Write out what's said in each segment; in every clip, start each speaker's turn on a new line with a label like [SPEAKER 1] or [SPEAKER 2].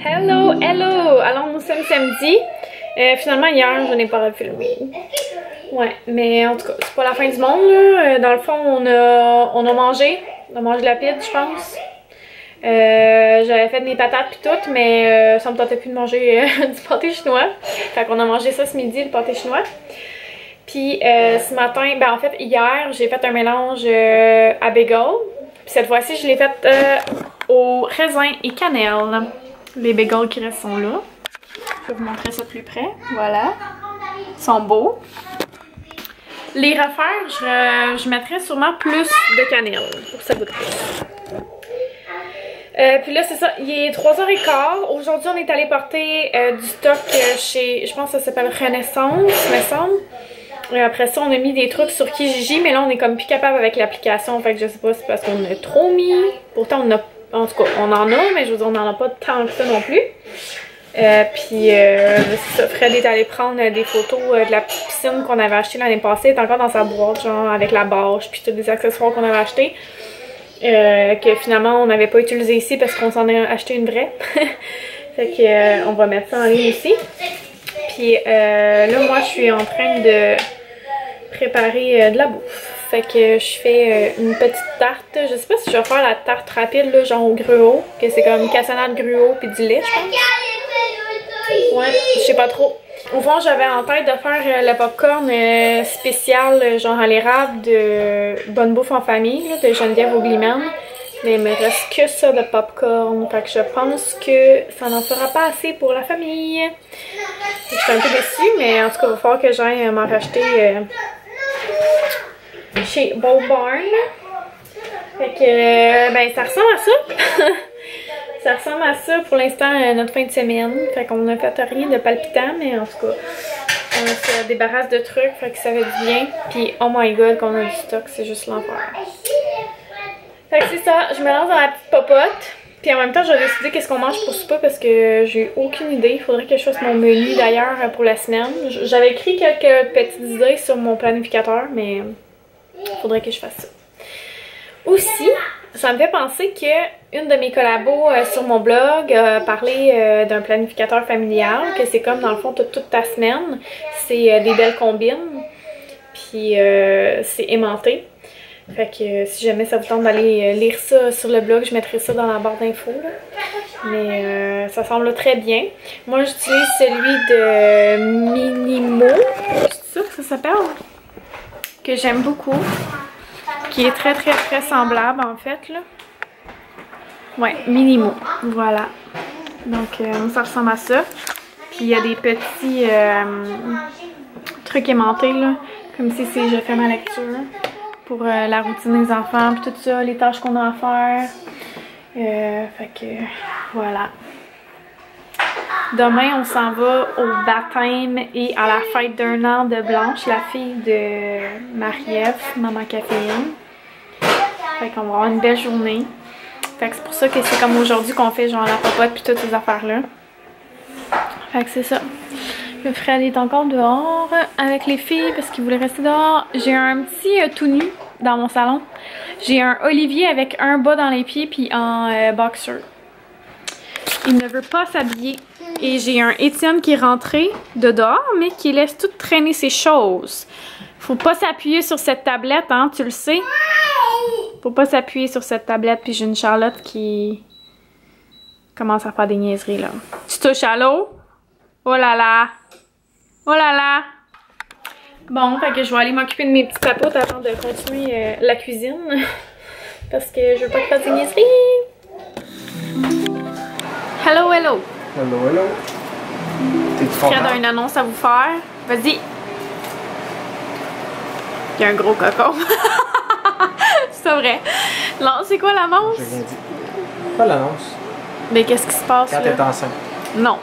[SPEAKER 1] Hello, hello! Alors nous sommes samedi. Finalement hier je n'ai pas refilmé. Ouais, mais en tout cas, c'est pas la fin du monde là. Dans le fond, on a mangé. On a mangé de la pizza, je pense. J'avais fait des patates pis tout, mais ça me tentait plus de manger du pâté chinois. Fait qu'on a mangé ça ce midi, le pâté chinois. Puis ce matin, ben en fait hier, j'ai fait un mélange à bagel. Puis cette fois-ci, je l'ai fait au raisin et cannelle. Les bagels qui restent sont là. Je vais vous montrer ça de plus près. Voilà. Ils sont beaux. Les refaire, je mettrais sûrement plus de cannelle pour que ça goûte plus. Puis là, c'est ça. Il est 3h15. Aujourd'hui, on est allé porter du stock chez, je pense que ça s'appelle Renaissance, me semble. Après ça, on a mis des trucs sur Kijiji, mais là, on est comme plus capable avec l'application. Fait que je sais pas si c'est parce qu'on a trop mis. Pourtant, on a, en tout cas, on en a, mais je veux dire, on en a pas tant que ça non plus. Puis, c'est ça. Fred est allé prendre des photos de la petite piscine qu'on avait achetée l'année passée. Elle est encore dans sa boîte, genre, avec la bâche, puis tous les accessoires qu'on avait achetés. Que finalement, on n'avait pas utilisé ici parce qu'on s'en a acheté une vraie. Fait que, on va mettre ça en ligne ici. Puis, là, moi, je suis en train de préparer de la bouffe. Fait que je fais une petite tarte. Je sais pas si je vais faire la tarte rapide, là, genre au gruau. Que c'est comme cassonade gruau puis du lait, je pense. Ouais, je sais pas trop. Au fond, j'avais en tête de faire le popcorn spécial, genre à l'érable de Bonne Bouffe en famille, là, de Geneviève Augliman. Mais il me reste que ça de popcorn. Fait que je pense que ça n'en fera pas assez pour la famille. Je suis un peu déçue, mais en tout cas, il va falloir que j'aille m'en racheter chez Bow Barn. Fait que, ben, ça ressemble à ça. Ça ressemble à ça pour l'instant, notre fin de semaine. Fait qu'on n'a fait rien de palpitant, mais en tout cas, on se débarrasse de trucs, fait que ça va du bien. Puis, oh my god, qu'on a du stock, c'est juste l'enfer. Fait que c'est ça, je me lance dans la petite popote. Puis en même temps, je vais décider qu'est-ce qu'on mange pour souper parce que j'ai aucune idée. Il faudrait que je fasse mon menu d'ailleurs pour la semaine. J'avais écrit quelques petites idées sur mon planificateur, mais il faudrait que je fasse ça. Aussi, ça me fait penser que une de mes collabos sur mon blog a parlé d'un planificateur familial, que c'est comme dans le fond toute ta semaine. C'est des belles combines, puis c'est aimanté. Fait que si jamais ça vous tente d'aller lire ça sur le blog, je mettrai ça dans la barre d'infos. Mais ça semble très bien. Moi j'utilise celui de Minimo, c'est ça que ça s'appelle? Que j'aime beaucoup. Qui est très semblable en fait là. Ouais, Minimo, voilà. Donc ça ressemble à ça. Puis il y a des petits trucs aimantés là, comme si c'est je fais ma lecture. Pour la routine des enfants, puis tout ça, les tâches qu'on a à faire. Fait que voilà. Demain, on s'en va au baptême et à la fête d'1 an de Blanche, la fille de Marie-Ève, maman caféine. Fait qu'on va avoir une belle journée. Fait que c'est pour ça que c'est comme aujourd'hui qu'on fait genre la popote puis toutes ces affaires-là. Fait que c'est ça. Le Fred est encore dehors avec les filles parce qu'il voulait rester dehors. J'ai un petit tout nu dans mon salon. J'ai un Olivier avec un bas dans les pieds puis en boxer. Il ne veut pas s'habiller. Et j'ai un Étienne qui est rentré de dehors mais qui laisse tout traîner ses choses. Faut pas s'appuyer sur cette tablette, hein, tu le sais. Faut pas s'appuyer sur cette tablette. Puis j'ai une Charlotte qui commence à faire des niaiseries là. Tu touches à l'eau? Oh là là! Oh là là! Bon, fait que je vais aller m'occuper de mes petits papotes avant de continuer la cuisine. Parce que je veux pas que fasse des niaiseries. Hello, hello!
[SPEAKER 2] Hello, hello! T'es-tu content?
[SPEAKER 1] Fred a une annonce à vous faire. Vas-y! Il y a un gros cocon. C'est vrai. Non, c'est quoi l'annonce?
[SPEAKER 2] J'ai rien dit. Pas l'annonce.
[SPEAKER 1] Mais qu'est-ce qui se passe
[SPEAKER 2] Quand
[SPEAKER 1] là?
[SPEAKER 2] t'es enceinte.
[SPEAKER 1] Non.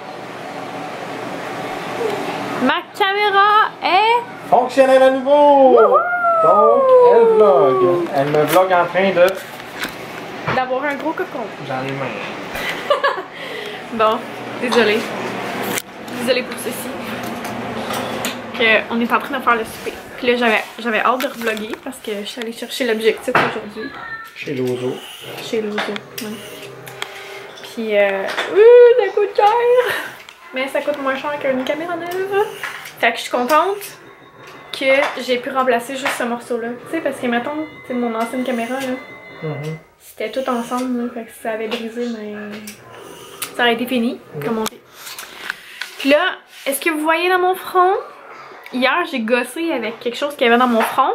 [SPEAKER 1] Ma caméra est
[SPEAKER 2] fonctionnelle à nouveau! Donc, elle vlog. Elle me vlog en train de...
[SPEAKER 1] d'avoir un gros cocon.
[SPEAKER 2] J'en ai main.
[SPEAKER 1] Bon, désolée. Désolée pour ceci. On est en train de faire le souper. Puis là, j'avais hâte de revlogger parce que je suis allée chercher l'objectif aujourd'hui.
[SPEAKER 2] Chez Lozo.
[SPEAKER 1] Chez Lozo, oui. Puis, d'un coup, coûte cher. Mais ça coûte moins cher qu'une caméra neuve. Fait que je suis contente que j'ai pu remplacer juste ce morceau-là. Tu sais, parce que mettons, c'est mon ancienne caméra, là. C'était tout ensemble, là. Fait que ça avait brisé, mais ça aurait été fini, comme on dit. Puis là, est-ce que vous voyez dans mon front? Hier, j'ai gossé avec quelque chose qu'il y avait dans mon front.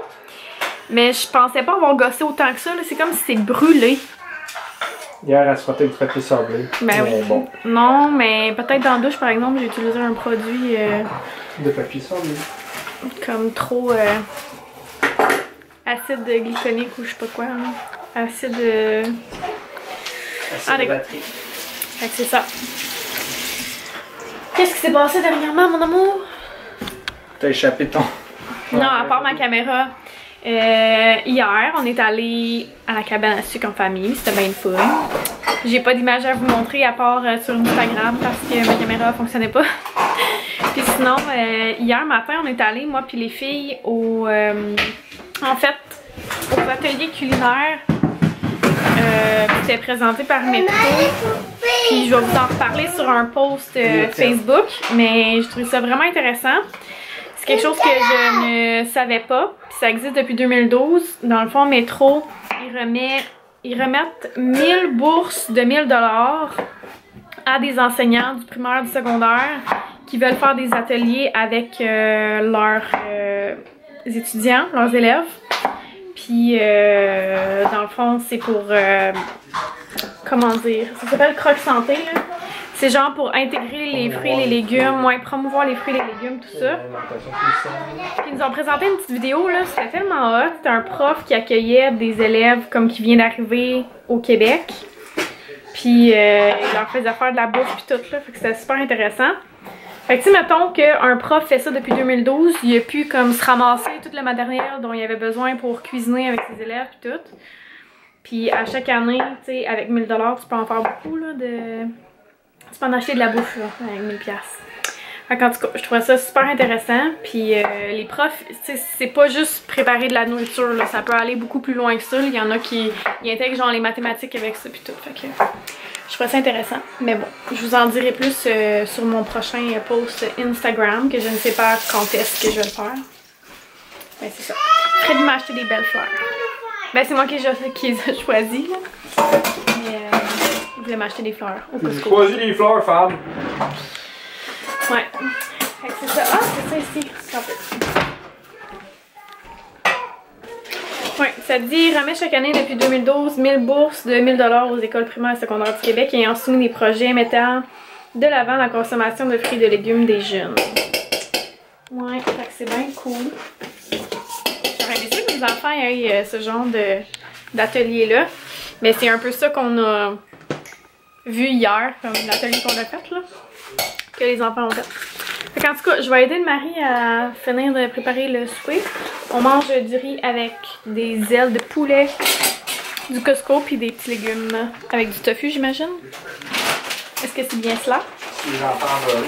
[SPEAKER 1] Mais je pensais pas avoir gossé autant que ça. C'est comme si c'est brûlé.
[SPEAKER 2] Hier, elle se frottait avec du papier sablé.
[SPEAKER 1] Ben oui.
[SPEAKER 2] Bon.
[SPEAKER 1] Non, mais peut-être dans la douche, par exemple, j'ai utilisé un produit...
[SPEAKER 2] de papier sablé.
[SPEAKER 1] Comme trop... acide glyconique ou je sais pas quoi. Hein. Acide...
[SPEAKER 2] Acide batterie.
[SPEAKER 1] Fait que c'est ça. Qu'est-ce qui s'est passé dernièrement, mon amour?
[SPEAKER 2] T'as échappé ton...
[SPEAKER 1] Non, à part ma caméra. Hier, on est allé à la cabane à sucre en famille. C'était bien fun. J'ai pas d'image à vous montrer à part sur Instagram parce que ma caméra fonctionnait pas. Puis sinon, hier matin, on est allé, moi puis les filles, aux ateliers culinaires qui étaient présentés par Métro. Puis je vais vous en reparler sur un post Facebook, mais je trouvais ça vraiment intéressant. C'est quelque chose que je ne savais pas, puis ça existe depuis 2012. Dans le fond, Métro, ils remettent 1000 bourses de 1000 $ à des enseignants du primaire, du secondaire qui veulent faire des ateliers avec leurs étudiants, leurs élèves. Puis, dans le fond, c'est pour, comment dire, ça s'appelle Croque Santé, là. C'est genre pour intégrer les fruits et les légumes, ouais, promouvoir les fruits et les légumes, tout ça. Puis ils nous ont présenté une petite vidéo, là, c'était tellement hot. C'était un prof qui accueillait des élèves comme qui vient d'arriver au Québec. Puis il leur faisait faire de la bouffe puis tout, là, fait que c'était super intéressant. Fait que tu sais, mettons qu'un prof fait ça depuis 2012, il a pu comme se ramasser tout le matériel dont il avait besoin pour cuisiner avec ses élèves puis tout. Puis à chaque année, tu sais, avec 1000 $, tu peux en faire beaucoup, là, de... Tu peux en acheter de la bouffe, là, avec 1000 $. Fait qu'en tout cas, je trouvais ça super intéressant. Puis les profs, c'est pas juste préparer de la nourriture, là, ça peut aller beaucoup plus loin que ça. Il y en a qui intègrent genre les mathématiques avec ça puis tout. Fait que je trouvais ça intéressant. Mais bon, je vous en dirai plus sur mon prochain post Instagram, que je ne sais pas quand est-ce que je vais le faire. Ben c'est ça. Freddy m'a acheté des belles fleurs. Ben c'est moi qui les ai choisies, là. Mais il voulait m'acheter des fleurs au Costco.
[SPEAKER 2] J'ai choisi les fleurs, femme.
[SPEAKER 1] Ouais. Fait que c'est ça. Ah, c'est ça ici. Ouais, ça dit remet chaque année depuis 2012 1000 bourses de 1000 $ aux écoles primaires et secondaires du Québec ayant soumis des projets mettant de l'avant la consommation de fruits et de légumes des jeunes. Ouais, fait que c'est bien cool. J'aurais aimé ça que mes enfants aient ce genre d'atelier-là. Mais c'est un peu ça qu'on a vu hier, comme l'atelier qu'on a fait, là. Que les enfants ont fait. Fait qu'en tout cas, je vais aider le mari à finir de préparer le souper. On mange du riz avec des ailes de poulet, du Costco puis des petits légumes avec du tofu, j'imagine. Est-ce que c'est bien cela?
[SPEAKER 2] Si les enfants veulent,